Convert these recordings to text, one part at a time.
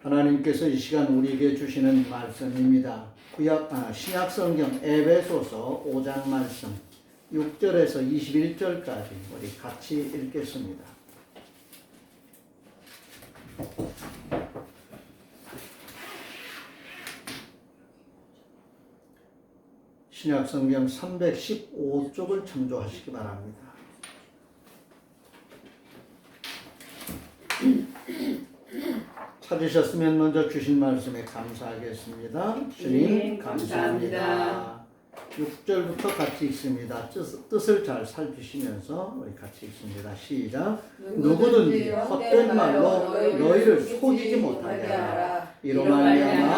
하나님께서 이 시간 우리에게 주시는 말씀입니다. 신약 성경 에베소서 5장 말씀 6절에서 21절까지 우리 같이 읽겠습니다. 신약 성경 315쪽을 참조하시기 바랍니다. 찾으셨으면 먼저 주신 말씀에 감사하겠습니다. 주님 감사합니다. 6절부터 같이 읽습니다. 뜻을 잘 살피시면서 우리 같이 읽습니다. 시작. 누구든지 헛된 말로 너희를 속이지 못하게 하라. 이로 말미암아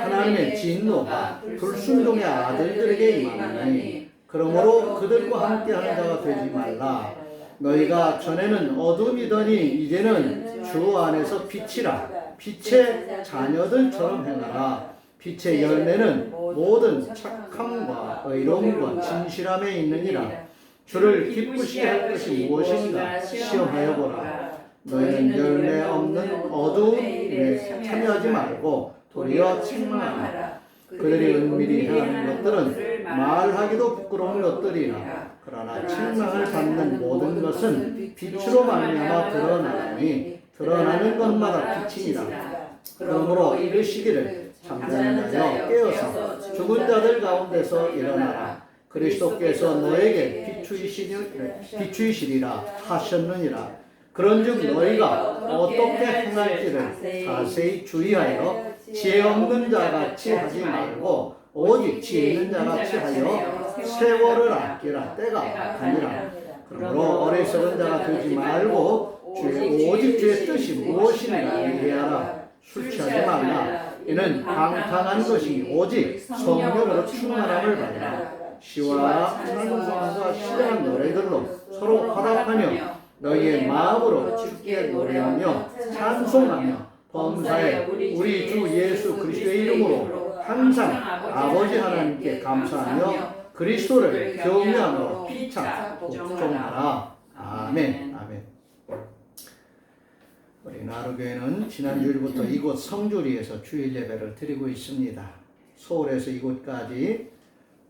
하나님의 진노가 불순종의 아들들에게 임하나니 그러므로 그들과 함께하는 자가 되지 말라. 너희가 전에는 어둠이더니 이제는 주 안에서 빛이라. 빛의 자녀들처럼 행하라. 빛의 열매는 모든 착함과 의로움과 진실함에 있느니라. 주를 기쁘시게 할 것이 무엇인가 시험하여 보라. 너희는 열매 없는 어두운 일에 참여하지 말고 도리어 책망하라. 그들이 은밀히 행하는 것들은 말하기도 부끄러운 것들이라. 그러나 책망을 받는 모든 것은 빛으로 말미암아 드러나니 드러나는 것마다 빛이니라. 그러므로 이르시기를 잠자는 자여 깨어서 죽은 자들 가운데서 일어나라. 그리스도께서 너에게 비추이시리라 하셨느니라. 그런즉 너희가 어떻게 행할지를 자세히 주의하여 지혜 없는 자같이 하지 말고 오직 지혜 있는 자같이 하여 세월을 아끼라. 때가 아니라. 그러므로 어리석은 자가 되지 말고 오직 주의 뜻이 무엇인가 이해하라. 술 취하지 말라. 이는 방탕한 것이 오직 성령으로 충만함을 받으라. 시와 찬송과 신령한 노래들로 서로 화답하며 너희의 마음으로 주께 노래하며 찬송하며 범사에 우리 주 예수 그리스도의 이름으로 항상 아버지 하나님께 감사하며 그리스도를 경외함으로 피차 복종하라. 아멘. 아멘. 우리 나루교회는 지난 주일부터 이곳 성주리에서 주일 예배를 드리고 있습니다. 서울에서 이곳까지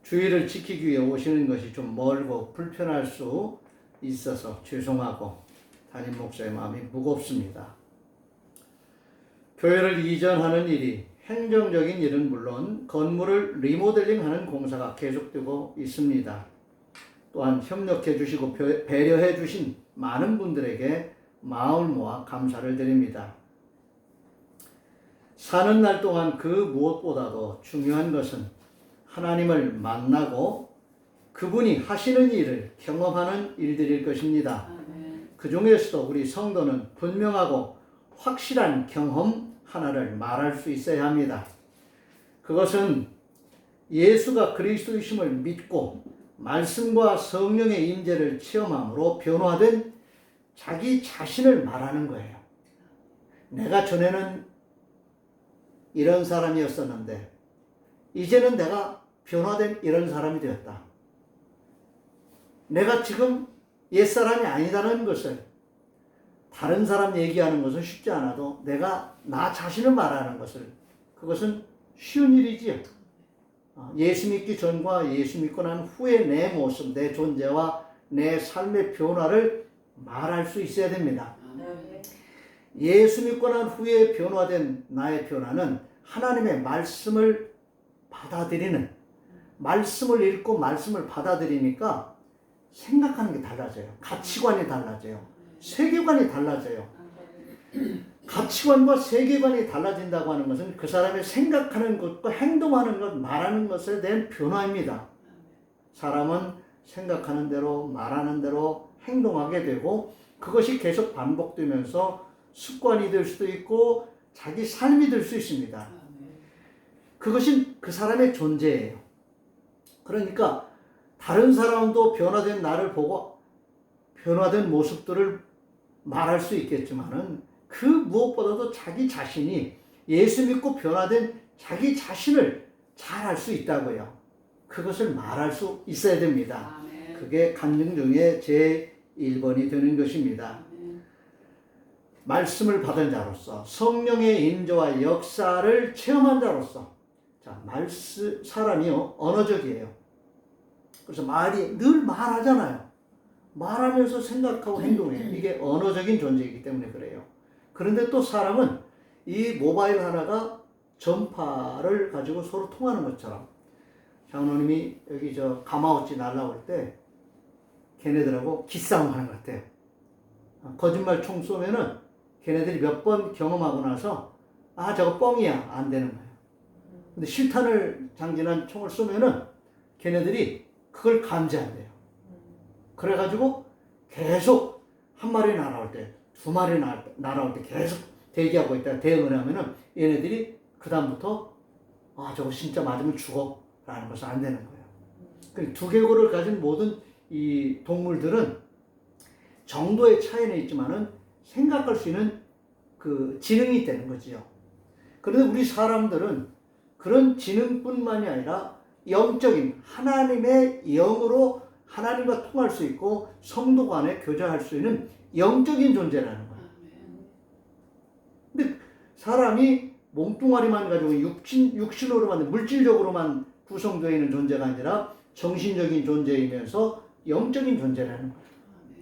주일을 지키기 위해 오시는 것이 좀 멀고 불편할 수 있어서 죄송하고 담임 목사의 마음이 무겁습니다. 교회를 이전하는 일이 행정적인 일은 물론 건물을 리모델링하는 공사가 계속되고 있습니다. 또한 협력해 주시고 배려해 주신 많은 분들에게 마음을 모아 감사를 드립니다. 사는 날 동안 그 무엇보다도 중요한 것은 하나님을 만나고 그분이 하시는 일을 경험하는 일들일 것입니다. 그 중에서도 우리 성도는 분명하고 확실한 경험 하나를 말할 수 있어야 합니다. 그것은 예수가 그리스도이심을 믿고 말씀과 성령의 임재를 체험함으로 변화된 자기 자신을 말하는 거예요. 내가 전에는 이런 사람이었었는데 이제는 내가 변화된 이런 사람이 되었다. 내가 지금 옛사람이 아니다는 것을 다른 사람 얘기하는 것은 쉽지 않아도 내가 나 자신을 말하는 것을 그것은 쉬운 일이지요. 예수 믿기 전과 예수 믿고 난 후의 내 모습, 내 존재와 내 삶의 변화를 말할 수 있어야 됩니다. 예수 믿고 난 후에 변화된 나의 변화는 하나님의 말씀을 받아들이는, 말씀을 읽고 말씀을 받아들이니까 생각하는 게 달라져요. 가치관이 달라져요. 세계관이 달라져요. 가치관과 세계관이 달라진다고 하는 것은 그 사람의 생각하는 것과 행동하는 것, 말하는 것에 대한 변화입니다. 사람은 생각하는 대로, 말하는 대로 행동하게 되고 그것이 계속 반복되면서 습관이 될 수도 있고 자기 삶이 될 수 있습니다. 그것이 그 사람의 존재예요. 그러니까 다른 사람도 변화된 나를 보고 변화된 모습들을 말할 수 있겠지만은 그 무엇보다도 자기 자신이 예수 믿고 변화된 자기 자신을 잘 알 수 있다고요. 그것을 말할 수 있어야 됩니다. 그게 간증 중에 제 1번이 되는 것입니다. 말씀을 받은 자로서 성령의 인도와 역사를 체험한 자로서 자, 사람이요 언어적이에요. 그래서 늘 말하잖아요. 말하면서 생각하고 행동해요. 이게 언어적인 존재이기 때문에 그래요. 그런데 또 사람은 이 모바일 하나가 전파를 가지고 서로 통하는 것처럼 장로님이 여기 가마우치 날라올 때 걔네들하고 기싸움 하는 것 같아요. 거짓말 총 쏘면은 걔네들이 몇 번 경험하고 나서 저거 뻥이야 안 되는 거예요. 근데 실탄을 장진한 총을 쏘면은 걔네들이 그걸 감지한대요. 그래가지고 계속 한 마리 날아올 때, 두 마리 날아올 때 계속 대기하고 있다가 대응을 하면은 얘네들이 그다음부터 저거 진짜 맞으면 죽어 라는 것은 안 되는 거예요. 그 두개골을 가진 모든 이 동물들은 정도의 차이는 있지만은 생각할 수 있는 그 지능이 있다는 거지요. 그런데 우리 사람들은 그런 지능뿐만이 아니라 영적인 하나님의 영으로 하나님과 통할 수 있고 성도 간에 교제할 수 있는 영적인 존재라는 거예요. 근데 사람이 몸뚱아리만 가지고 육신으로만 물질적으로만 구성되어 있는 존재가 아니라 정신적인 존재이면서 영적인 존재라는 거예요.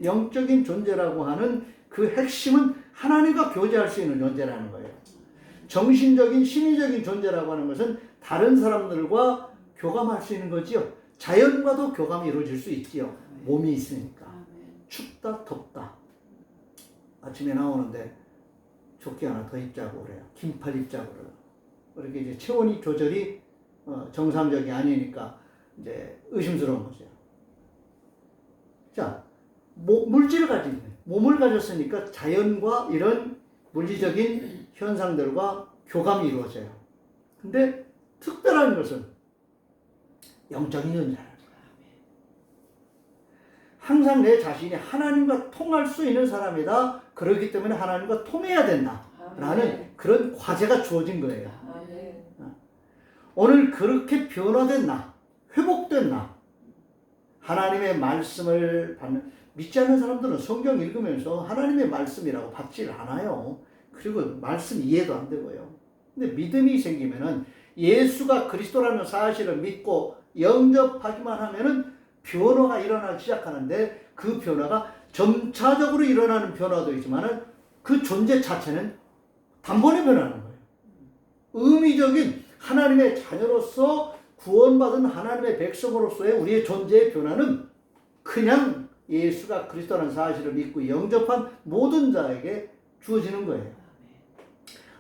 영적인 존재라고 하는 그 핵심은 하나님과 교제할 수 있는 존재라는 거예요. 정신적인 심리적인 존재라고 하는 것은 다른 사람들과 교감할 수 있는 거지요. 자연과도 교감이 이루어질 수 있지요. 몸이 있으니까. 춥다 덥다. 아침에 나오는데 조끼 하나 더 입자고 그래요. 긴팔 입자고 그래요. 그렇게 이제 체온이 조절이 정상적이 아니니까 이제 의심스러운 거죠. 자, 물질을 가진 몸을 가졌으니까 자연과 이런 물리적인 현상들과 교감이 이루어져요. 근데 특별한 것은 영적인 존재라는 거야. 항상 내 자신이 하나님과 통할 수 있는 사람이다. 그렇기 때문에 하나님과 통해야 된다라는 그런 과제가 주어진 거예요. 오늘 그렇게 변화된 나, 회복된 나, 하나님의 말씀을 받는 믿지 않는 사람들은 성경 읽으면서 하나님의 말씀이라고 받질 않아요. 그리고 말씀 이해도 안 되고요. 근데 믿음이 생기면은 예수가 그리스도라는 사실을 믿고 영접하기만 하면은 변화가 일어나기 시작하는데 그 변화가 점차적으로 일어나는 변화도 있지만은 그 존재 자체는 단번에 변하는 거예요. 의미적인 하나님의 자녀로서 구원받은 하나님의 백성으로서의 우리의 존재의 변화는 그냥 예수가 그리스도라는 사실을 믿고 영접한 모든 자에게 주어지는 거예요.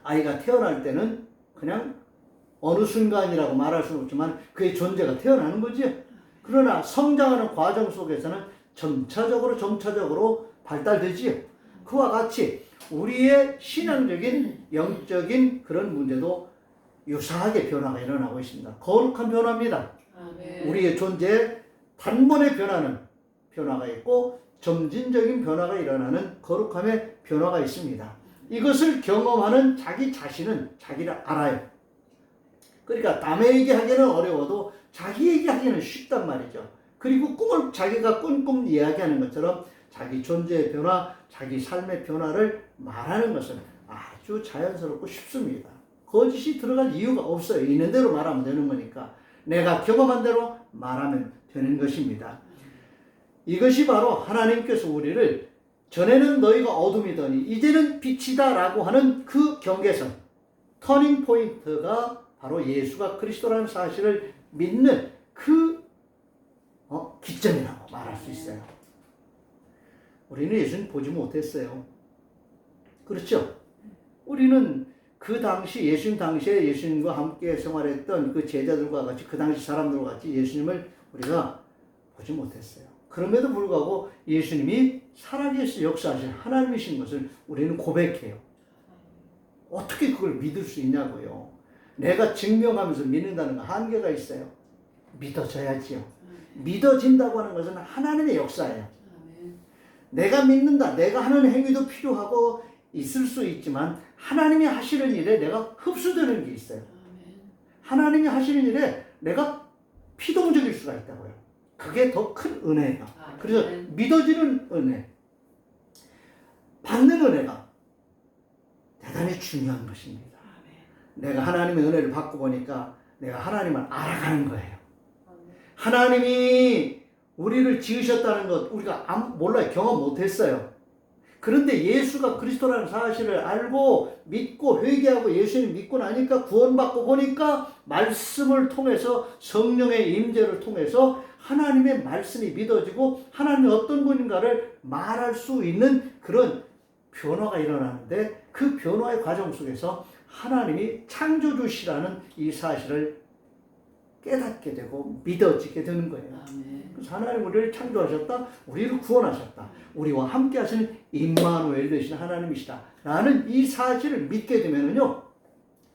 아이가 태어날 때는 그냥 어느 순간이라고 말할 수는 없지만 그의 존재가 태어나는 거죠. 그러나 성장하는 과정 속에서는 점차적으로 발달되지요. 그와 같이 우리의 신앙적인 영적인 그런 문제도 유사하게 변화가 일어나고 있습니다. 거룩한 변화입니다. 우리의 존재에 단번에 변하는 변화가 있고 점진적인 변화가 일어나는 거룩함의 변화가 있습니다. 이것을 경험하는 자기 자신은 자기를 알아요. 그러니까 남에게 하기는 어려워도 자기에게 하기는 쉽단 말이죠. 그리고 꿈을 자기가 꾼 꿈 이야기하는 것처럼 자기 존재의 변화, 자기 삶의 변화를 말하는 것은 아주 자연스럽고 쉽습니다. 거짓이 들어갈 이유가 없어요. 있는 대로 말하면 되는 거니까. 내가 경험한 대로 말하면 되는 것입니다. 이것이 바로 하나님께서 우리를 전에는 너희가 어둠이더니 이제는 빛이다 라고 하는 그 경계선, 터닝 포인트가 바로 예수가 그리스도라는 사실을 믿는 그 기점이라고 말할 수 있어요. 우리는 예수님 보지 못했어요. 그렇죠? 우리는 그 당시 예수님 당시에 예수님과 함께 생활했던 그 제자들과 같이 그 당시 사람들과 같이 예수님을 우리가 보지 못했어요. 그럼에도 불구하고 예수님이 살아계시 역사하신 하나님이신 것을 우리는 고백해요. 어떻게 그걸 믿을 수 있냐고요. 내가 증명하면서 믿는다는 건 한계가 있어요. 믿어져야지요. 믿어진다고 하는 것은 하나님의 역사예요. 내가 믿는다. 내가 하는 행위도 필요하고 있을 수 있지만 하나님이 하시는 일에 내가 흡수되는 게 있어요. 하나님이 하시는 일에 내가 피동적일 수가 있다고요. 그게 더 큰 은혜예요. 그래서 믿어지는 은혜, 받는 은혜가 아주 중요한 것입니다. 내가 하나님의 은혜를 받고 보니까 내가 하나님을 알아가는 거예요. 하나님이 우리를 지으셨다는 것 우리가 몰라요. 경험 못했어요. 그런데 예수가 그리스도라는 사실을 알고 믿고 회개하고 예수님 믿고 나니까 구원받고 보니까 말씀을 통해서 성령의 임재를 통해서 하나님의 말씀이 믿어지고 하나님이 어떤 분인가를 말할 수 있는 그런 변화가 일어나는데 그 변화의 과정 속에서 하나님이 창조주시라는 이 사실을 깨닫게 되고 믿어지게 되는 거예요. 그래서 하나님 우리를 창조하셨다. 우리를 구원하셨다. 우리와 함께 하시는 임마누엘 되신 하나님이시다. 라는 이 사실을 믿게 되면요.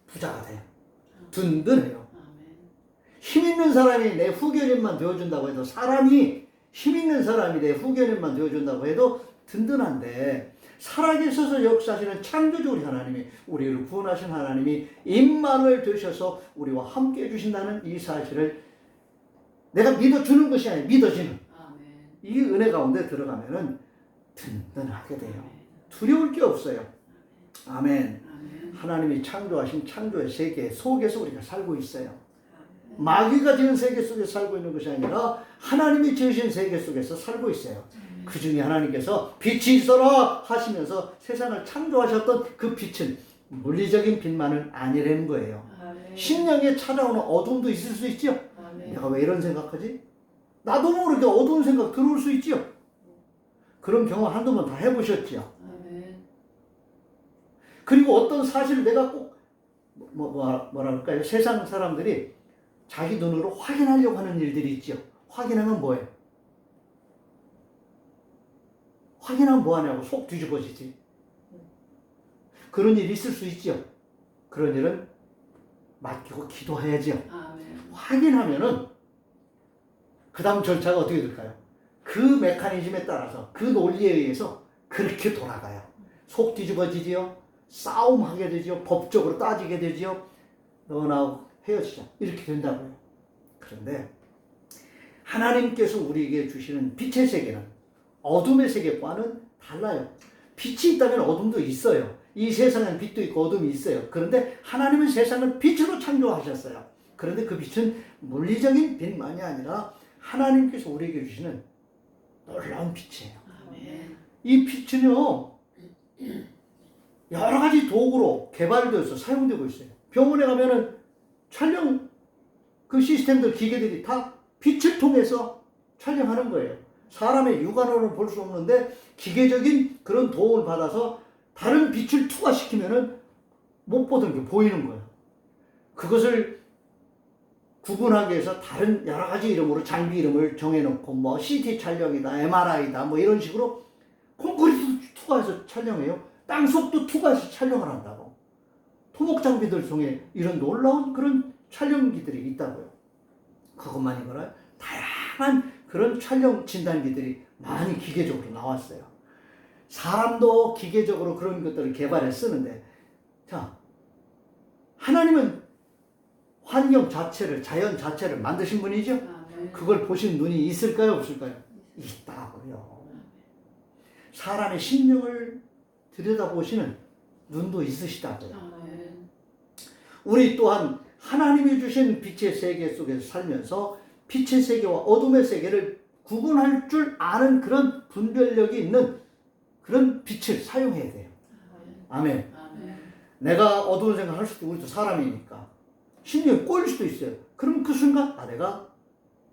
부자가 돼요. 든든해요. 힘 있는 사람이 내 후견인만 되어준다고 해도 사람이 힘 있는 사람이 내 후견인만 되어준다고 해도 든든한데 살아계셔서 역사하시는 창조주 우리 하나님이 우리를 구원하신 하나님이 임마누엘 되셔서 우리와 함께 해주신다는 이 사실을 내가 믿어주는 것이 아니라 믿어지는 이 은혜 가운데 들어가면은 든든하게 돼요. 두려울 게 없어요. 아멘. 하나님이 창조하신 창조의 세계 속에서 우리가 살고 있어요. 마귀가 지은 세계 속에 살고 있는 것이 아니라 하나님이 지으신 세계 속에서 살고 있어요. 그 중에 하나님께서 빛이 있어라 하시면서 세상을 창조하셨던 그 빛은 물리적인 빛만은 아니라는 거예요. 심령에 찾아오는 어둠도 있을 수 있죠. 내가 왜 이런 생각하지? 나도 모르게 어두운 생각 들어올 수 있죠. 그런 경험 한두 번 다 해보셨죠. 그리고 어떤 사실을 내가 꼭 뭐랄까요? 세상 사람들이 자기 눈으로 확인하려고 하는 일들이 있죠. 확인하면 뭐예요? 확인하면 뭐하냐고 속 뒤집어지지. 그런 일이 있을 수 있죠. 그런 일은 맡기고 기도해야죠. 확인하면은 그 다음 절차가 어떻게 될까요? 그 메커니즘에 따라서 그 논리에 의해서 그렇게 돌아가요. 속 뒤집어지지요. 싸움하게 되지요. 법적으로 따지게 되지요. 너 나하고 헤어지자. 이렇게 된다고요. 그런데 하나님께서 우리에게 주시는 빛의 세계는 어둠의 세계과는 달라요. 빛이 있다면 어둠도 있어요. 이 세상엔 빛도 있고 어둠이 있어요. 그런데 하나님은 세상을 빛으로 창조하셨어요. 그런데 그 빛은 물리적인 빛만이 아니라 하나님께서 우리에게 주시는 놀라운 빛이에요. 이 빛은요 여러 가지 도구로 개발되어서 사용되고 있어요. 병원에 가면은 촬영 그 시스템들 기계들이 다 빛을 통해서 촬영하는 거예요. 사람의 육안으로는 볼 수 없는데 기계적인 그런 도움을 받아서 다른 빛을 투과시키면은 못 보던 게 보이는 거예요. 그것을 구분하기 위해서 다른 여러 가지 이름으로 장비 이름을 정해놓고 뭐 CT 촬영이다, MRI다 뭐 이런 식으로 콘크리트 투과해서 촬영해요. 땅속도 투과해서 촬영을 한다고. 토목 장비들 중에 이런 놀라운 그런 촬영기들이 있다고요. 그것만이거나 다양한 그런 촬영 진단기들이 많이 기계적으로 나왔어요. 사람도 기계적으로 그런 것들을 개발해 쓰는데, 자, 하나님은 환경 자체를, 자연 자체를 만드신 분이죠? 그걸 보신 눈이 있을까요? 없을까요? 있다고요. 사람의 심령을 들여다보시는 눈도 있으시다고요. 우리 또한 하나님이 주신 빛의 세계 속에서 살면서 빛의 세계와 어둠의 세계를 구분할 줄 아는 그런 분별력이 있는 그런 빛을 사용해야 돼요. 아멘. 내가 어두운 생각을 할 수도, 우리도 사람이니까 심령이 꼬일 수도 있어요. 그럼 그 순간 내가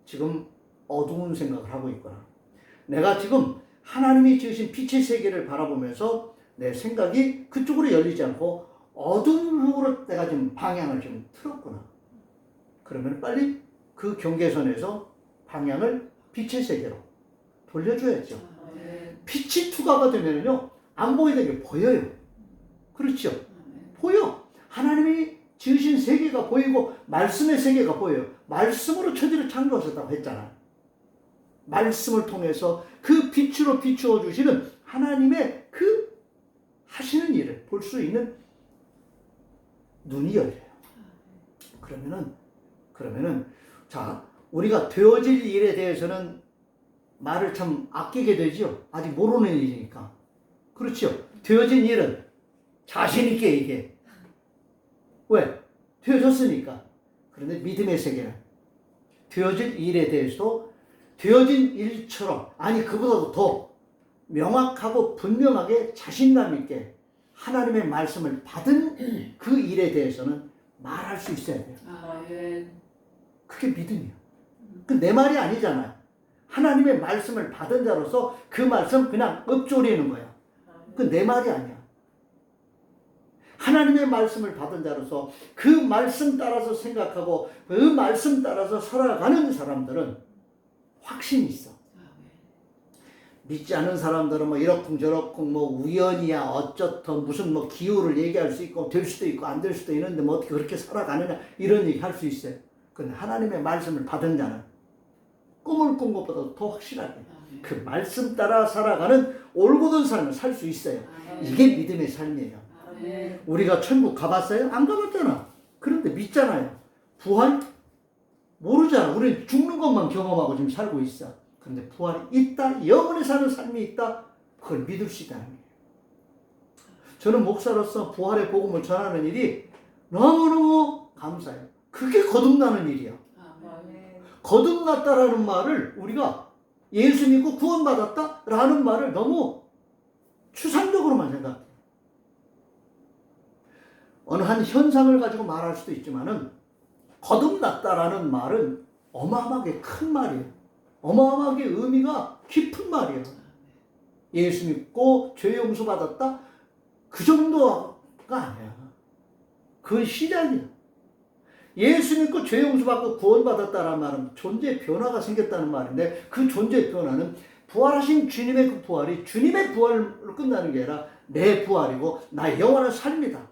지금 어두운 생각을 하고 있구나. 내가 지금 하나님이 지으신 빛의 세계를 바라보면서 내 생각이 그쪽으로 열리지 않고 어두운 쪽으로 내가 지금 방향을 좀 틀었구나. 그러면 빨리 그 경계선에서 방향을 빛의 세계로 돌려줘야죠. 빛이 투과가 되면요, 안 보이는 게 보여요. 그렇죠? 보여. 하나님이 지으신 세계가 보이고 말씀의 세계가 보여요. 말씀으로 천지를 창조하셨다고 했잖아요. 말씀을 통해서 그 빛으로 비추어 주시는 하나님의 그 하시는 일을 볼 수 있는 눈이 열려요. 그러면은 자, 우리가 되어질 일에 대해서는 말을 참 아끼게 되죠. 아직 모르는 일이니까. 그렇죠. 되어진 일은 자신 있게 얘기해. 왜? 되어졌으니까. 그런데 믿음의 세계는 되어질 일에 대해서도 되어진 일처럼, 아니 그보다도 더 명확하고 분명하게 자신감 있게 하나님의 말씀을 받은 그 일에 대해서는 말할 수 있어야 돼요. 그게 믿음이에요. 그 내 말이 아니잖아요. 하나님의 말씀을 받은 자로서 그 말씀 그냥 읊조리는 거야. 그 내 말이 아니야. 하나님의 말씀을 받은 자로서 그 말씀 따라서 생각하고 그 말씀 따라서 살아가는 사람들은 확신이 있어. 믿지 않는 사람들은 뭐 이러쿵저러쿵 뭐 우연이야 어쩌던 무슨 뭐 기호를 얘기할 수 있고 될 수도 있고 안 될 수도 있는데 뭐 어떻게 그렇게 살아가느냐 이런 얘기 할 수 있어요. 그런데 하나님의 말씀을 받은 자는 꿈을 꾼 것보다 더 확실하게 그 말씀 따라 살아가는 올곧은 삶을 살 수 있어요. 이게 믿음의 삶이에요. 우리가 천국 가봤어요? 안 가봤잖아. 그런데 믿잖아요. 부활? 모르잖아. 우리는 죽는 것만 경험하고 지금 살고 있어. 그런데 부활이 있다, 영원히 사는 삶이 있다, 그걸 믿을 수 있다는 거예요. 저는 목사로서 부활의 복음을 전하는 일이 너무너무 감사해요. 그게 거듭나는 일이야. 거듭났다라는 말을 우리가 예수 믿고 구원받았다라는 말을 너무 추상적으로만 생각해요. 어느 한 현상을 가지고 말할 수도 있지만은 거듭났다라는 말은 어마어마하게 큰 말이에요. 어마어마하게 의미가 깊은 말이에요. 예수 믿고 죄 용서 받았다? 그 정도가 아니야. 그건 시작이야. 예수 믿고 죄 용서 받고 구원받았다라는 말은 존재 변화가 생겼다는 말인데 그 존재 변화는 부활하신 주님의 그 부활이 주님의 부활로 끝나는 게 아니라 내 부활이고 나의 영원한 삶이다.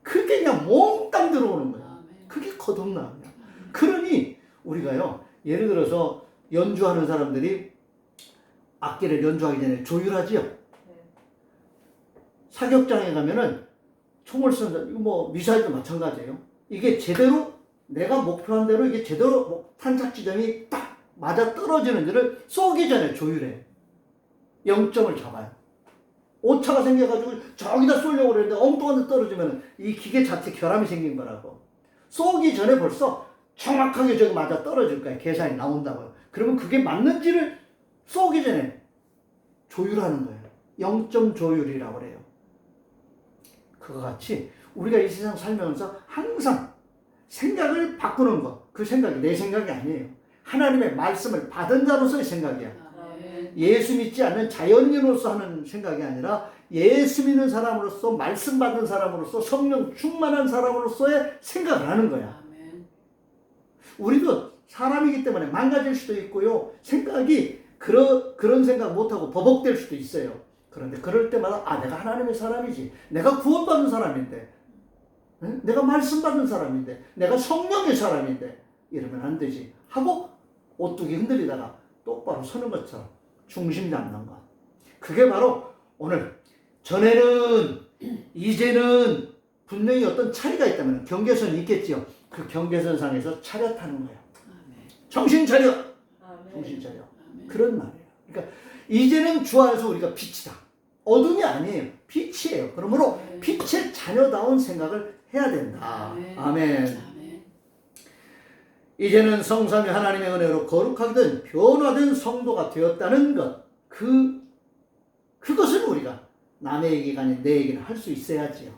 그게 그냥 몽땅 들어오는 거야. 그게 거듭남이야. 그러니 우리가요, 예를 들어서 연주하는 사람들이 악기를 연주하기 전에 조율하지요. 사격장에 가면은 총을 쏘는, 이거 뭐 미사일도 마찬가지예요. 이게 제대로 내가 목표한 대로 이게 제대로 탄착 지점이 딱 맞아 떨어지는지를 쏘기 전에 조율해. 0점을 잡아요. 오차가 생겨가지고 저기다 쏘려고 그랬는데 엉뚱한 데 떨어지면 이 기계 자체 결함이 생긴 거라고. 쏘기 전에 벌써 정확하게 저기 맞아 떨어질 거야. 계산이 나온다고요. 그러면 그게 맞는지를 쏘기 전에 조율하는 거예요. 0점 조율이라고 그래요. 그거 같이 우리가 이 세상 살면서 항상 생각을 바꾸는 것. 그 생각이 내 생각이 아니에요. 하나님의 말씀을 받은 자로서의 생각이야. 예수 믿지 않는 자연인으로서 하는 생각이 아니라 예수 믿는 사람으로서 말씀 받은 사람으로서 성령 충만한 사람으로서의 생각을 하는 거야. 우리도 사람이기 때문에 망가질 수도 있고요. 생각이 그런 생각 못하고 버벅될 수도 있어요. 그런데 그럴 때마다 내가 하나님의 사람이지. 내가 구원받은 사람인데. 내가 말씀 받은 사람인데. 내가 성령의 사람인데. 이러면 안 되지. 하고 오뚜기 흔들리다가 똑바로 서는 것처럼 중심 잡는 것. 그게 바로 오늘 전에는 이제는 분명히 어떤 차이가 있다면 경계선이 있겠지요. 그 경계선상에서 차렷하는 거야. 정신 차려. 정신 차려. 그런 말이에요. 그러니까 이제는 주 안에서 우리가 빛이다. 어둠이 아니에요. 빛이에요. 그러므로 빛의 자녀다운 생각을 해야 된다. 아멘. 이제는 성삼위 하나님의 은혜로 거룩하게 된 변화된 성도가 되었다는 것. 그것을 우리가 남의 얘기가 아닌 내 얘기를 할 수 있어야지요.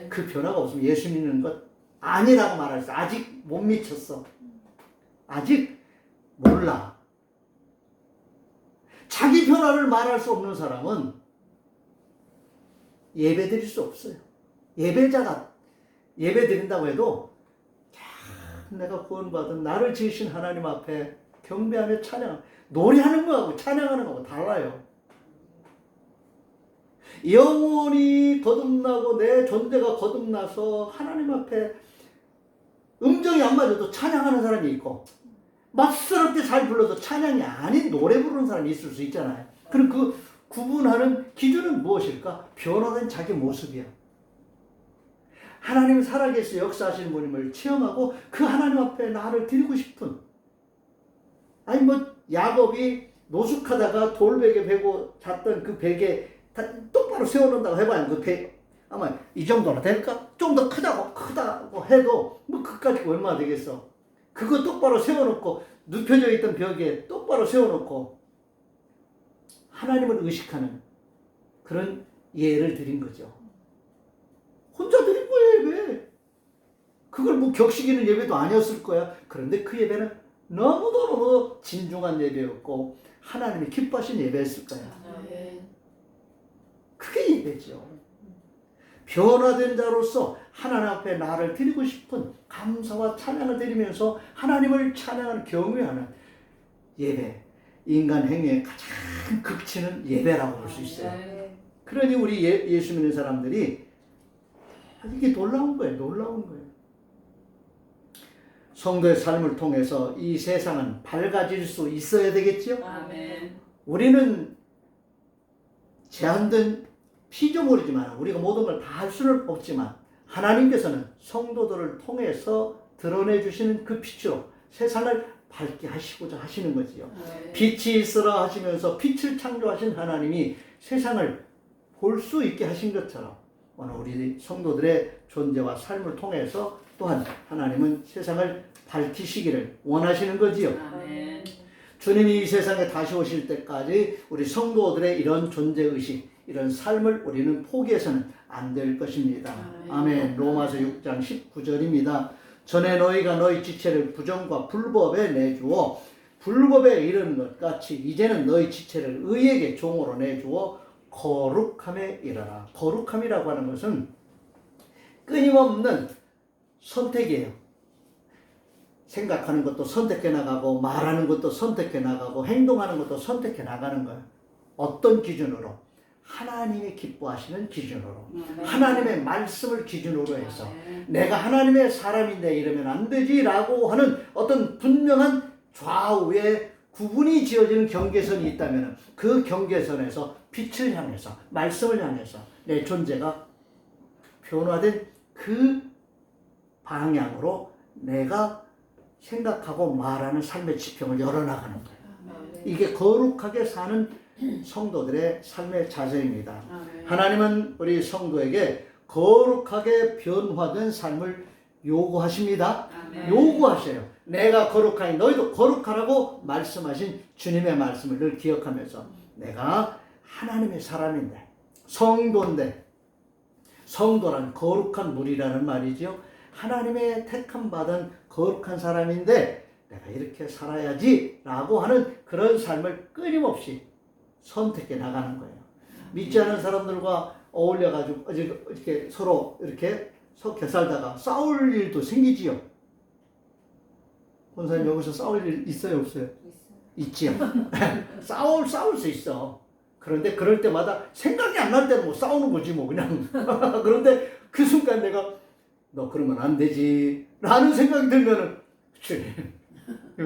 그 변화가 없으면 예수 믿는 것 아니라고 말할 수. 아직 못 미쳤어. 아직 몰라. 자기 변화를 말할 수 없는 사람은 예배 드릴 수 없어요. 예배자가 예배 드린다고 해도 내가 구원받은 나를 지으신 하나님 앞에 경배하며 찬양, 노래하는 거하고 찬양하는 거하고 달라요. 영혼이 거듭나고 내 존재가 거듭나서 하나님 앞에 음정이 안 맞아도 찬양하는 사람이 있고 맛스럽게 잘 불러도 찬양이 아닌 노래 부르는 사람이 있을 수 있잖아요. 그럼 그 구분하는 기준은 무엇일까? 변화된 자기 모습이야. 하나님 살아계셔 역사하시는 분임을 체험하고 그 하나님 앞에 나를 드리고 싶은, 아니 뭐 야곱이 노숙하다가 돌베개 베고 잤던 그 베개 똑바로 세워놓는다고 해봐요. 그 아마 이 정도나 될까? 좀 더 크다고 해도 뭐 그까짓 거 얼마나 되겠어. 그거 똑바로 세워놓고 눕혀져 있던 벽에 똑바로 세워놓고 하나님을 의식하는 그런 예를 드린 거죠. 혼자 드린 거예요, 예배. 그걸 뭐 격식이는 예배도 아니었을 거야. 그런데 그 예배는 너무너무 진중한 예배였고 하나님이 기뻐하신 예배였을 거야. 그게 예배죠. 변화된 자로서 하나님 앞에 나를 드리고 싶은 감사와 찬양을 드리면서 하나님을 찬양하는 경외하는 예배. 인간 행위의 가장 극치는 예배라고 볼 수 있어요. 그러니 우리 예수 믿는 사람들이 이게 놀라운 거예요. 놀라운 거예요. 성도의 삶을 통해서 이 세상은 밝아질 수 있어야 되겠지요? 아멘. 우리는 제한된 피조물이지만 우리가 모든 걸 다 할 수는 없지만 하나님께서는 성도들을 통해서 드러내 주시는 그 빛으로 세상을 밝게 하시고자 하시는 거지요. 빛이 있으라 하시면서 빛을 창조하신 하나님이 세상을 볼 수 있게 하신 것처럼 오늘 우리 성도들의 존재와 삶을 통해서 또한 하나님은 세상을 밝히시기를 원하시는 거지요. 아멘. 주님이 이 세상에 다시 오실 때까지 우리 성도들의 이런 존재의식, 이런 삶을 우리는 포기해서는 안 될 것입니다. 아멘. 로마서 6장 19절입니다. 전에 너희가 너희 지체를 부정과 불법에 내주어 불법에 이르는 것 같이 이제는 너희 지체를 의에게 종으로 내주어 거룩함에 이르라. 거룩함이라고 하는 것은 끊임없는 선택이에요. 생각하는 것도 선택해 나가고 말하는 것도 선택해 나가고 행동하는 것도 선택해 나가는 거예요. 어떤 기준으로? 하나님이 기뻐하시는 기준으로, 하나님의 말씀을 기준으로 해서 내가 하나님의 사람인데 이러면 안 되지라고 하는 어떤 분명한 좌우에 구분이 지어지는 경계선이 있다면 그 경계선에서 빛을 향해서 말씀을 향해서 내 존재가 변화된 그 방향으로 내가 생각하고 말하는 삶의 지평을 열어나가는 거예요. 이게 거룩하게 사는 성도들의 삶의 자세입니다. 하나님은 우리 성도에게 거룩하게 변화된 삶을 요구하십니다. 요구하셔요. 내가 거룩하니 너희도 거룩하라고 말씀하신 주님의 말씀을 늘 기억하면서 내가 하나님의 사람인데 성도인데 성도란 거룩한 무리라는 말이죠. 하나님의 택함 받은 거룩한 사람인데 내가 이렇게 살아야지 라고 하는 그런 삶을 끊임없이 선택해 나가는 거예요. 믿지 않은 사람들과 어울려가지고 이렇게 서로 이렇게 섞여 살다가 싸울 일도 생기지요. 본사님 여기서 싸울 일 있어요, 없어요? 있지요. 싸울 수 있어. 그런데 그럴 때마다 생각이 안 날 때는 뭐 싸우는 거지 뭐 그냥. 그런데 그 순간 내가 너 그러면 안 되지 라는 생각이 들면은 주님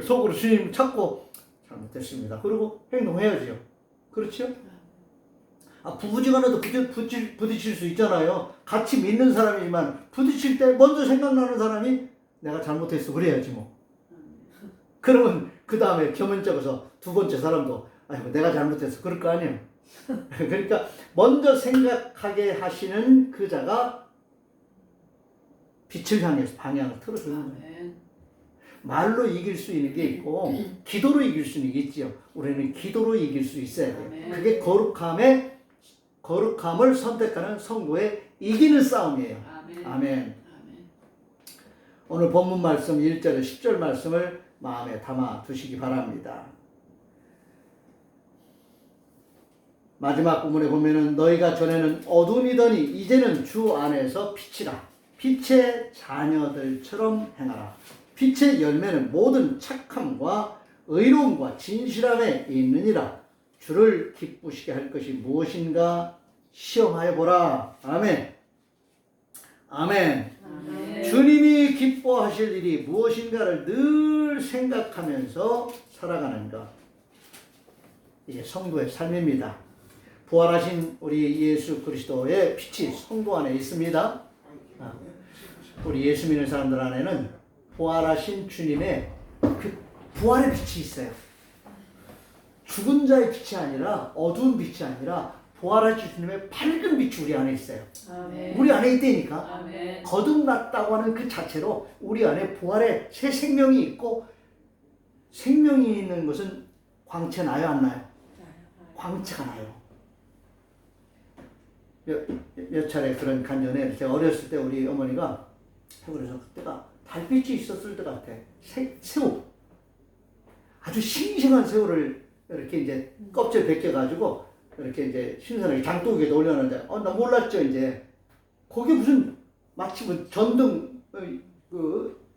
속으로 주님 찾고 잘못했습니다. 그리고 행동해야지요. 그렇죠? 부부지간에도 부딪힐 수 있잖아요. 같이 믿는 사람이지만 부딪힐 때 먼저 생각나는 사람이 내가 잘못했어 그래야지 뭐. 그러면 그 다음에 겸연쩍어서 두 번째 사람도 아이고 내가 잘못했어 그럴 거 아니에요. 그러니까 먼저 생각하게 하시는 그 자가 빛을 향해서 방향을 틀어주는 거예요. 말로 이길 수 있는 게 있고 기도로 이길 수는 있지요. 우리는 기도로 이길 수 있어야 돼요. 그게 거룩함을 선택하는 성도의 이기는 싸움이에요. 아멘. 오늘 본문 말씀 1절에 10절 말씀을 마음에 담아 두시기 바랍니다. 마지막 부분에 보면은 너희가 전에는 어둠이더니 이제는 주 안에서 빛이라. 빛의 자녀들처럼 행하라. 빛의 열매는 모든 착함과 의로움과 진실함에 있느니라. 주를 기쁘시게 할 것이 무엇인가 시험하여 보라. 아멘. 아멘. 아멘. 주님이 기뻐하실 일이 무엇인가를 늘 생각하면서 살아가는 것. 이게 성도의 삶입니다. 부활하신 우리 예수 그리스도의 빛이 성도 안에 있습니다. 우리 예수 믿는 사람들 안에는 부활하신 주님의 그 부활의 빛이 있어요. 죽은 자의 빛이 아니라 어두운 빛이 아니라 부활하신 주님의 밝은 빛이 우리 안에 있어요. 아멘. 우리 안에 있다니까. 아멘. 거듭났다고 하는 그 자체로 우리 안에 부활의 새 생명이 있고, 생명이 있는 것은 광채 나요, 안 나요? 광채가 나요. 몇 차례 그런 간전에 제가 어렸을 때 우리 어머니가 그래서 그때가 달빛이 있었을 때 같아. 새우. 아주 싱싱한 새우를 이렇게 이제 껍질 벗겨가지고 이렇게 이제 신선하게 장독에 올려놨는데, 나 몰랐죠, 이제. 거기 무슨 마치 뭐 전등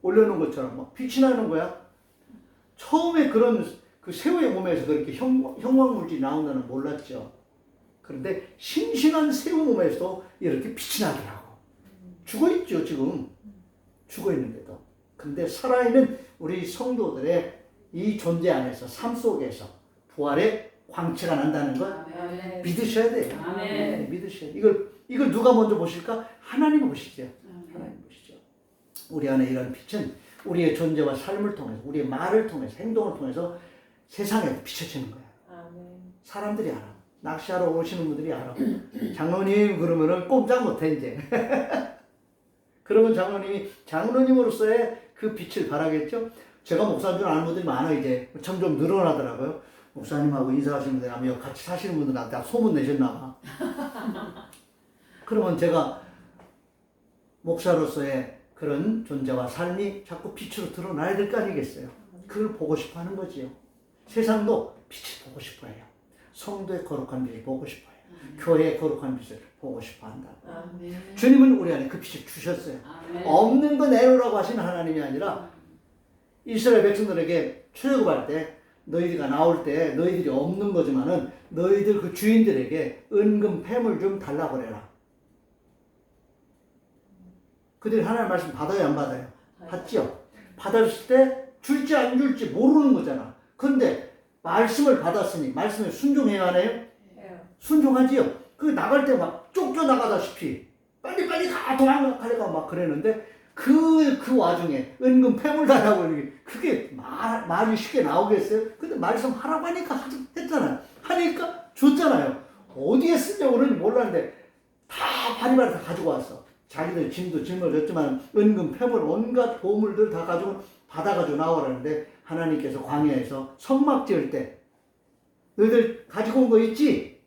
올려놓은 것처럼 막 빛이 나는 거야. 처음에 그런 그 새우의 몸에서 그렇게 형광물질이 나온다는 몰랐죠. 그런데 싱싱한 새우 몸에서도 이렇게 빛이 나더라고. 죽어있죠, 지금. 죽어있는데도. 근데 살아있는 우리 성도들의 이 존재 안에서, 삶 속에서 부활의 광채가 난다는 걸 아멘. 믿으셔야 돼요. 아멘. 믿으셔야 돼요. 이걸 누가 먼저 보실까? 하나님 보시죠. 하나님 보시죠. 우리 안에 이런 빛은 우리의 존재와 삶을 통해서, 우리의 말을 통해서, 행동을 통해서 세상에 비춰지는 거야. 아멘. 사람들이 알아. 낚시하러 오시는 분들이 알아. 장로님 그러면은 꼼짝 못해 이제. 그러면 장로님으로서의 그 빛을 발하겠죠. 제가 목사인 줄 아는 분들이 많아 이제. 점점 늘어나더라고요. 목사님하고 인사하시는 분들 아니면 같이 사시는 분들한테 소문 내셨나 봐. 그러면 제가 목사로서의 그런 존재와 삶이 자꾸 빛으로 드러나야 될 거 아니겠어요. 그걸 보고 싶어 하는 거지요. 세상도 빛을 보고 싶어 해요. 성도의 거룩한 빛을 보고 싶어 해요. 교회의 거룩한 빛을 보고 싶어 한다. 아멘. 주님은 우리 안에 그 빛을 주셨어요. 아멘. 없는 거 내놓으라고 하시는 하나님이 아니라 이스라엘 백성들에게 출애굽할 때 너희가 나올 때 너희들이 없는 거지만은 너희들 그 주인들에게 은금 폐물 좀 달라고 그래라. 그들이 하나님의 말씀 받아요, 안 받아요? 받죠? 받았을 때 줄지 안 줄지 모르는 거잖아. 그런데 말씀을 받았으니 말씀에 순종해야 하나요? 순종하지요. 그 나갈 때 막 쫓겨나가다시피 빨리 가 도망가려고 막 그랬는데 그 와중에 은금 폐물 달라고 이렇게 그게 말이 쉽게 나오겠어요? 근데 말씀 하라고 하니까 했잖아요. 하니까 줬잖아요. 어디에 쓰려고 그러는지 몰랐는데 다 바리바리 다 가지고 왔어. 자기들 짐도 짊어졌지만 은금 폐물 온갖 보물들 다 가지고 받아가지고 나오라는데 하나님께서 광야에서 성막 지을 때 너희들 가지고 온 거 있지?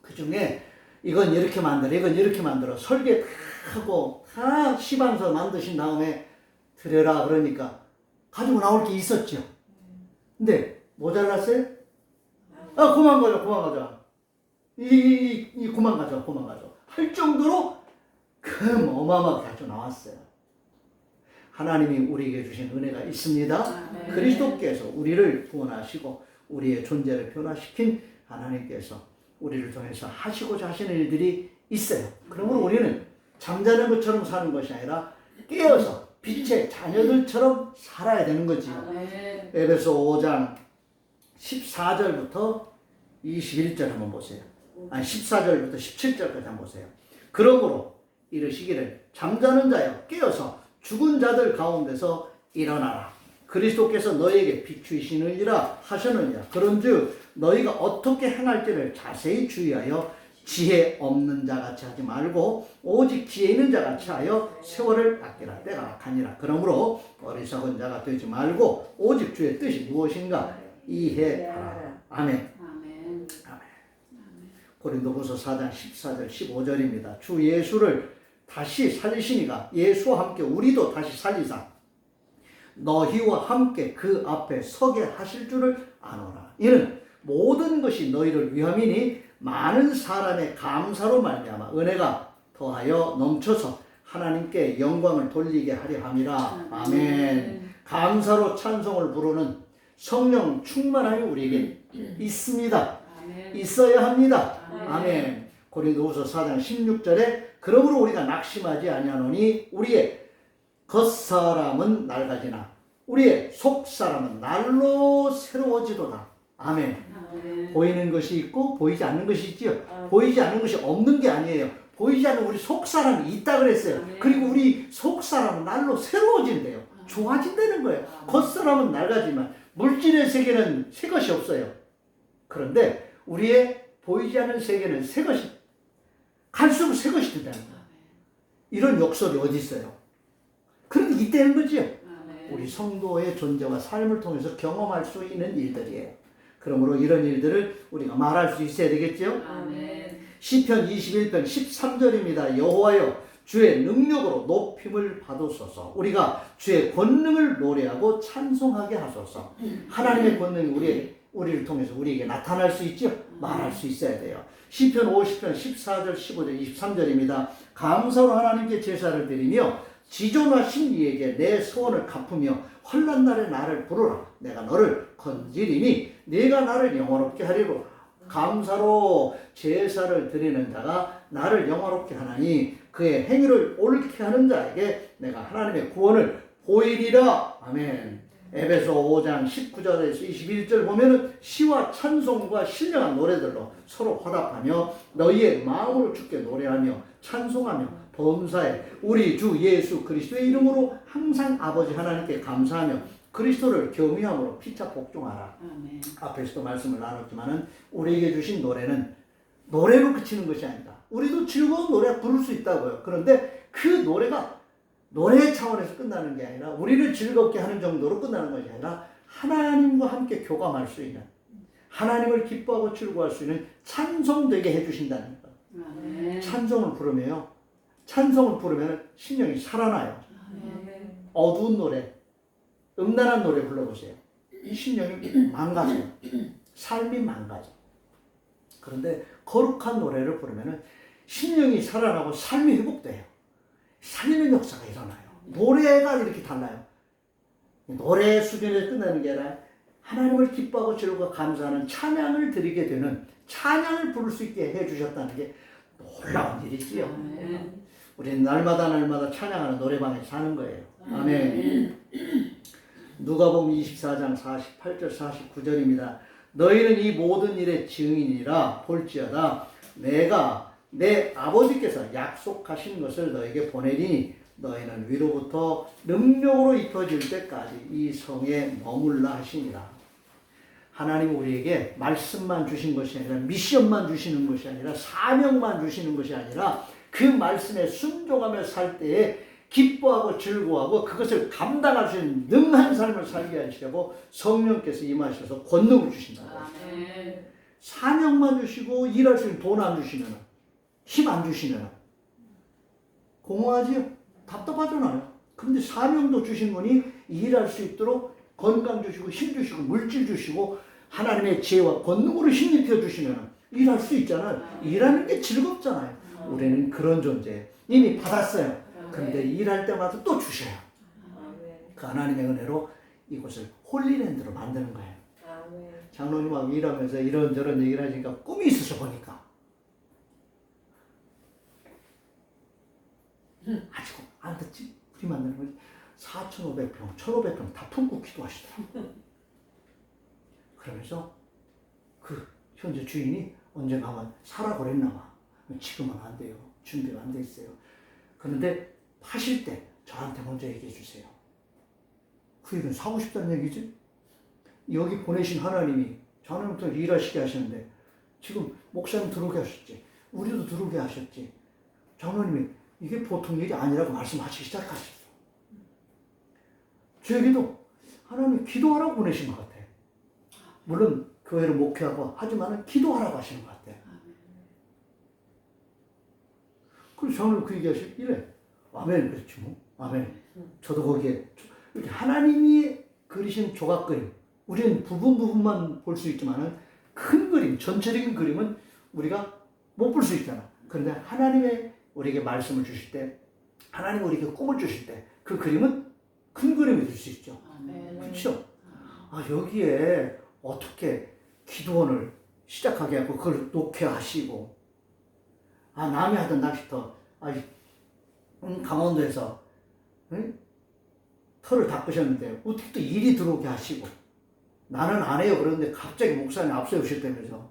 그 중에 이건 이렇게 만들어, 이건 이렇게 만들어 설계 다 하고 다 시방서 만드신 다음에 드려라 그러니까 가지고 나올 게 있었죠. 근데 모자랐어요? 그만 가자. 그만 가자. 할 정도로 어마어마하게 가지고 나왔어요. 하나님이 우리에게 주신 은혜가 있습니다. 네. 그리스도께서 우리를 구원하시고 우리의 존재를 변화시킨 하나님께서 우리를 통해서 하시고자 하시는 일들이 있어요. 그러므로 우리는 잠자는 것처럼 사는 것이 아니라 깨어서 빛의 자녀들처럼 살아야 되는 거지요. 에베소 5장 14절부터 21절 한번 보세요. 14절부터 17절까지 한번 보세요. 그러므로 이르시기를 잠자는 자여 깨어서 죽은 자들 가운데서 일어나라. 그리스도께서 너희에게 비추시느니라 하셨느니라. 그런즉 너희가 어떻게 행할지를 자세히 주의하여 지혜 없는 자같이 하지 말고 오직 지혜 있는 자같이 하여 세월을 아끼라. 때가 악하니라. 그러므로 어리석은 자가 되지 말고 오직 주의 뜻이 무엇인가 이해하라. 아멘. 고린도후서 4장 14절 15절입니다. 주 예수를 다시 살리시니가 예수와 함께 우리도 다시 살리사 너희와 함께 그 앞에 서게 하실 줄을 아노라. 이는 모든 것이 너희를 위함이니 많은 사람의 감사로 말미암아 은혜가 더하여 넘쳐서 하나님께 영광을 돌리게 하려 함이라. 아멘. 감사로 찬송을 부르는 성령 충만함이 우리에게 있습니다. 있어야 합니다. 아멘. 고린도후서 4장 16절에 그러므로 우리가 낙심하지 아니하노니 우리의 겉사람은 낡아지나 우리의 속사람은 날로 새로워지도다. 아멘. 보이는 것이 있고 보이지 않는 것이 있지요. 보이지 않는 것이 없는 게 아니에요. 보이지 않는 우리 속사람이 있다 그랬어요. 그리고 우리 속사람은 날로 새로워진대요. 좋아진다는 거예요. 겉사람은 낡아지만 물질의 세계는 새 것이 없어요. 그런데 우리의 보이지 않는 세계는 새 것이 갈수록 새 것이 된다는 거예요. 이런 역설이 어디 있어요? 그런데 이때는 거지요. 우리 성도의 존재와 삶을 통해서 경험할 수 있는 일들이에요. 그러므로 이런 일들을 우리가 말할 수 있어야 되겠죠. 시편 21편 13절입니다. 여호와여 주의 능력으로 높임을 받으소서. 우리가 주의 권능을 노래하고 찬송하게 하소서. 하나님의 권능이 우리를 통해서 우리에게 나타날 수 있죠. 말할 수 있어야 돼요. 시편 50편 14절 15절 23절입니다. 감사로 하나님께 제사를 드리며 지존하신 이에게 내 소원을 갚으며 환난 날에 나를 부르라. 내가 너를 건지리니 네가 나를 영화롭게 하리로. 감사로 제사를 드리는 자가 나를 영화롭게 하나니 그의 행위를 옳게 하는 자에게 내가 하나님의 구원을 보이리라. 아멘. 에베소 5장 19절에서 21절 보면은 시와 찬송과 신령한 노래들로 서로 화답하며 너희의 마음으로 주께 노래하며 찬송하며 범사에 우리 주 예수 그리스도의 이름으로 항상 아버지 하나님께 감사하며 그리스도를 경외함으로 피차 복종하라. 아멘. 앞에서도 말씀을 나눴지만은 우리에게 주신 노래는 노래로 그치는 것이 아니다. 우리도 즐거운 노래 부를 수 있다고요. 그런데 그 노래가 노래 차원에서 끝나는 게 아니라 우리를 즐겁게 하는 정도로 끝나는 것이 아니라 하나님과 함께 교감할 수 있는 하나님을 기뻐하고 즐거워할 수 있는 찬송되게 해주신다는 거예요. 찬송을 부르면 신령이 살아나요. 어두운 노래, 음란한 노래 불러보세요. 이 신령이 망가져요. 삶이 망가져. 그런데 거룩한 노래를 부르면 신령이 살아나고 삶이 회복돼요. 살리는 역사가 일어나요. 노래가 이렇게 달라요. 노래 수준에서 끝나는 게 아니라 하나님을 기뻐하고 즐거워 감사하는 찬양을 드리게 되는 찬양을 부를 수 있게 해주셨다는 게 놀라운 일이지요. 우리는 날마다 찬양하는 노래방에 사는 거예요. 아멘. 누가복음 24장 48절 49절입니다. 너희는 이 모든 일의 증인이라 볼지어다 내가 내 아버지께서 약속하신 것을 너에게 보내리니 너희는 위로부터 능력으로 입혀질 때까지 이 성에 머물라 하시니라. 하나님 우리에게 말씀만 주신 것이 아니라 미션만 주시는 것이 아니라 사명만 주시는 것이 아니라 그 말씀에 순종하며 살 때에 기뻐하고 즐거워하고 그것을 감당할 수 있는 능한 삶을 살게 하시려고 성령께서 임하셔서 권능을 주신다고 하시죠. 사명만 주시고 일할 수 있는 돈 안 주시면 힘 안 주시면 공허하지요. 답답하잖아요. 그런데 사명도 주신 분이 일할 수 있도록 건강 주시고 힘 주시고 물질 주시고 하나님의 지혜와 권능으로 힘입혀 주시면 일할 수 있잖아요. 일하는 게 즐겁잖아요. 우리는 그런 존재 이미 받았어요. 그런데 일할 때마다 또 주셔요. 그 하나님의 은혜로 이곳을 홀리랜드로 만드는 거예요. 장로님하고 일하면서 이런저런 얘기를 하니까 꿈이 있어서 보니까 아직 안 듣지? 우리 만드는 거지. 4,500평, 1,500평 다 품고 기도하시더라고요. 그러면서 그 현재 주인이 언제 가면 사라 그랬나 봐. 지금은 안 돼요. 준비가 안 돼 있어요. 그런데 파실 때 저한테 먼저 얘기해 주세요. 그 일은 사고 싶다는 얘기지? 여기 보내신 하나님이 장로님부터 일하시게 하시는데 지금 목사님 들어오게 하셨지. 우리도 들어오게 하셨지. 장로님이 이게 보통 일이 아니라고 말씀하시기 시작하셨어. 저에게도 하나님이 기도하라고 보내신 것 같아. 물론 교회를 목회하고 하지만 기도하라고 하시는 것 같아. 그래서 장로님 그 얘기하실 이래. 아멘. 그렇지 뭐. 아멘. 저도 거기에 이렇게 하나님이 그리신 조각 그림. 우리는 부분만 볼 수 있지만은 큰 그림, 전체적인 그림은 우리가 못 볼 수 있잖아. 그런데 하나님의 우리에게 말씀을 주실 때, 하나님 우리에게 꿈을 주실 때, 그 그림은 큰 그림이 될 수 있죠. 그렇죠? 아, 여기에 어떻게 기도원을 시작하게 하고 그걸 놓게 하시고, 아, 남이 하던 낚시터, 강원도에서 털을 닦으셨는데 어떻게 또 일이 들어오게 하시고, 나는 안 해요. 그런데 갑자기 목사님 앞세우셨다면서,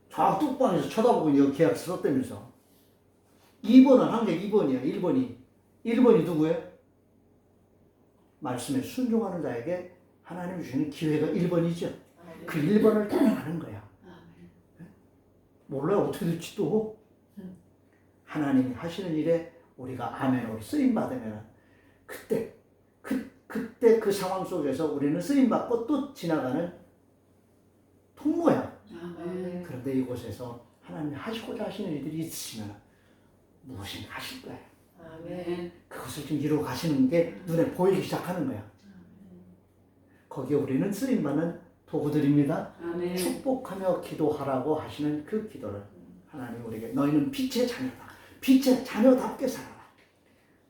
저 뚝방에서 쳐다보고 여기 계약서 썼다면서. 2번은 항상 2번이야. 1번이 누구예요? 말씀에 순종하는 자에게 하나님 주시는 기회가 1번이죠. 그 1번을 따라가는 거야. 몰라요. 어떻게 될지도. 하나님이 하시는 일에 우리가 아멘으로 쓰임 받으면 그때 그 상황 속에서 우리는 쓰임 받고 또 지나가는 통로야. 아멘. 그런데 이곳에서 하나님이 하시고자 하시는 일들이 있으시면 무엇이 하실 거예요. 아멘. 그것을 좀 이루어 가시는 게 눈에 보이기 시작하는 거야. 거기에 우리는 쓰임받는 도구들입니다. 아멘. 축복하며 기도하라고 하시는 그 기도를 하나님 우리에게 너희는 빛의 자녀다. 빛의 자녀답게 살아라.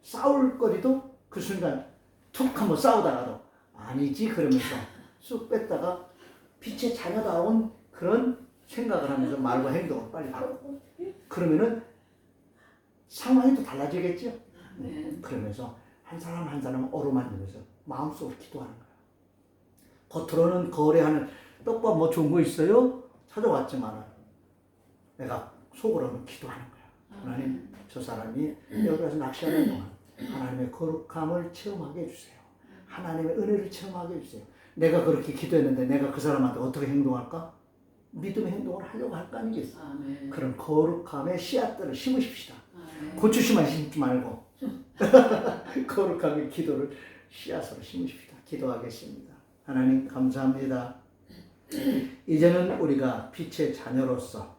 싸울 거리도 그 순간 툭 한번 싸우다가도 아니지 그러면서 쑥 뺐다가 빛의 자녀다운 그런 생각을 하면서 말과 행동을 빨리 바꾸고 그러면은 상황이 또 달라지겠죠. 그러면서 한 사람 한 사람 어루만지면서 마음속으로 기도하는 거예요. 겉으로는 거래하는 떡밥 뭐 좋은 거 있어요? 찾아왔지만 내가 속으로는 기도하는 거야. 하나님 저 사람이 여기 가서 낚시하는 동안 하나님의 거룩함을 체험하게 해주세요. 하나님의 은혜를 체험하게 해주세요. 내가 그렇게 기도했는데 내가 그 사람한테 어떻게 행동할까? 믿음의 행동을 하려고 할 거 아니겠어. 아멘. 그런 거룩함의 씨앗들을 심으십시다. 아멘. 고추씨만 심지 말고 거룩함의 기도를 씨앗으로 심으십시다. 기도하겠습니다. 하나님 감사합니다. 이제는 우리가 빛의 자녀로서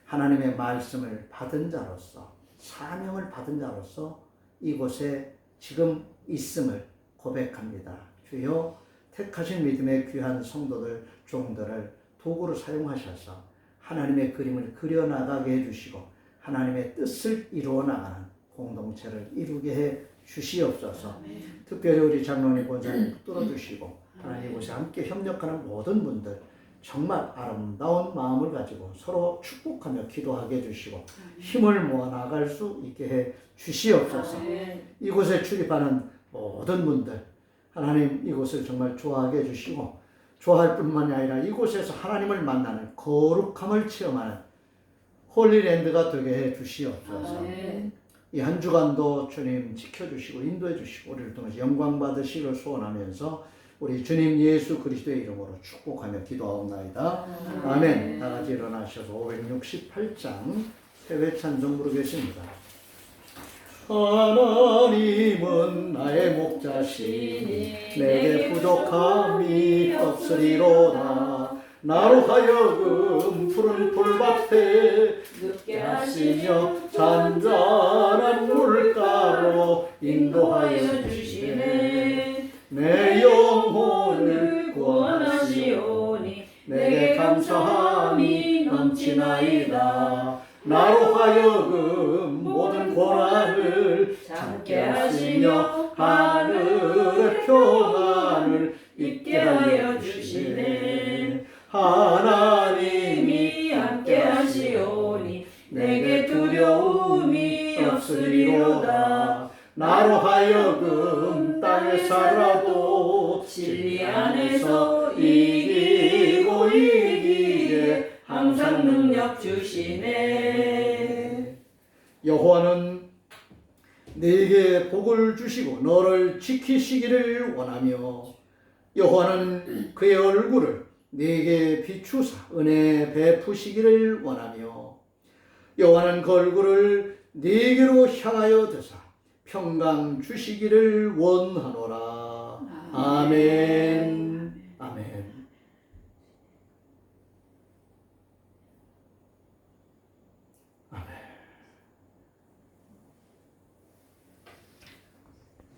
하나님의 말씀을 받은 자로서 사명을 받은 자로서 이곳에 지금 있음을 고백합니다. 주여 택하신 믿음의 귀한 성도들 종들을 도구로 사용하셔서 하나님의 그림을 그려나가게 해주시고 하나님의 뜻을 이루어 나가는 공동체를 이루게 해 주시옵소서. 아멘. 특별히 우리 장로님 권사님 뚫어주시고 하나님 이곳에 함께 협력하는 모든 분들 정말 아름다운 마음을 가지고 서로 축복하며 기도하게 해주시고 힘을 모아 나갈 수 있게 해 주시옵소서. 아멘. 이곳에 출입하는 모든 분들 하나님 이곳을 정말 좋아하게 해주시고 좋아할 뿐만이 아니라 이곳에서 하나님을 만나는 거룩함을 체험하는 홀리랜드가 되게 해 주시옵소서. 아멘. 이 한 주간도 주님 지켜주시고 인도해 주시고 우리를 통해서 영광 받으시기를 소원하면서 우리 주님 예수 그리스도의 이름으로 축복하며 기도하옵나이다. 아멘. 다 같이 일어나셔서 568장 세회 찬송 부르겠습니다. 하나님은 나의 목자시니 내게 부족함이 없으리로다. 나로 하여금 푸른 풀밭에 눕게 하시며 잔잔한 물가로 인도하여 주시네. 내 영혼을 구원하시오니 내게 감사함이 넘치나이다. 나로 하여금 모든 고난을 참게 하시며 하늘의 평안을 있게 하여 주시네. 하나님이 함께 하시오니 내게 두려움이 없으리로다. 나로 하여금 땅에 살아도 진리 안에서 이기고 이기에 항상 능력 주시네. 여호와는 네게 복을 주시고 너를 지키시기를 원하며 여호와는 그의 얼굴을 네게 비추사 은혜 베푸시기를 원하며 여호와는 그 얼굴을 네게로 향하여 드사 평강 주시기를 원하노라. 아멘. 아멘.